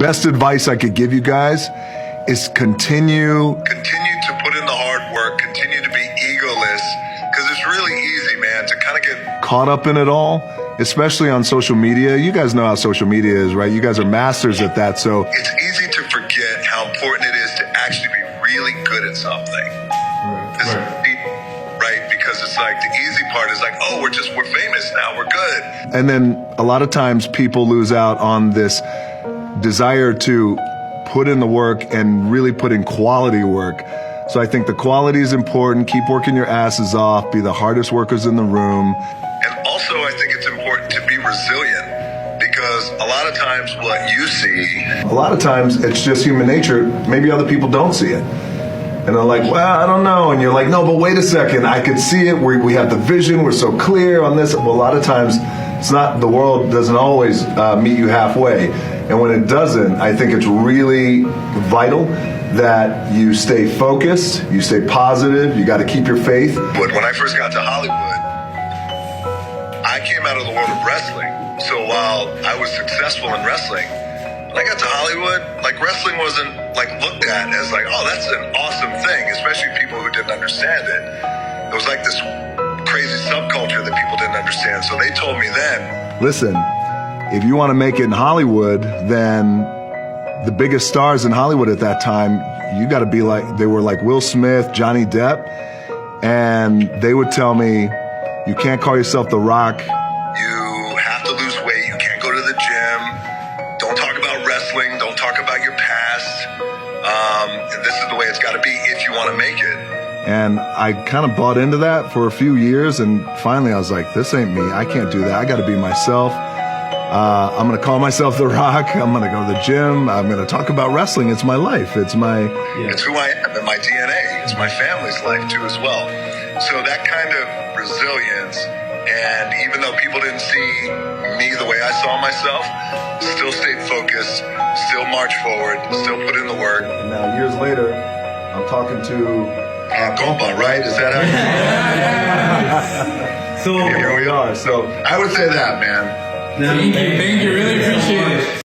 best advice I could give you guys is continue to put in the hard work, continue to be egoless, because it's really easy, man, to kind of get caught up in it all, especially on social media. You guys know how social media is, right? You guys are masters at that. So it's easy to forget how important it is to actually be really good at something. Right, because it's like the easy part is like, oh, we're famous now, we're good. And then a lot of times people lose out on this desire to put in the work and really put in quality work. So I think the quality is important. Keep working your asses off. Be the hardest workers in the room. And also, I think it's important to be resilient, because a lot of times what you see, A lot of times it's just human nature. Maybe other people don't see it. And they're like, well, I don't know. And you're like, no, but wait a second. I could see it. We have the vision. We're so clear on this. Well, a lot of times it's not, the world doesn't always meet you halfway. And when it doesn't, I think it's really vital that you stay focused, you stay positive, you got to keep your faith. But when I first got to Hollywood, I came out of the world of wrestling. So while I was successful in wrestling, when I got to Hollywood, like, wrestling wasn't like looked at as like, oh, that's an awesome thing, especially people who didn't understand it. It was like this crazy subculture that people didn't understand. So they told me then, listen, if you want to make it in Hollywood, then the biggest stars in Hollywood at that time, you got to be like, they were like Will Smith, Johnny Depp, and they would tell me, you can't call yourself The Rock. You have to lose weight. You can't go to the gym. Don't talk about wrestling. Don't talk about your past. And this is the way it's got to be if you want to make it. And I kind of bought into that for a few years, and finally I was like, this ain't me. I can't do that. I got to be myself. I'm going to call myself The Rock. I'm going to go to the gym. I'm going to talk about wrestling. It's my life. It's my... It's who I am and my DNA. It's my family's life too as well. So that kind of resilience, and even though people didn't see me the way I saw myself, still stayed focused, still marched forward, still put in the work. And now years later, I'm talking to... Compa, right? Is that how? So here we are. So I would say that, man. Thank you. Really appreciate it.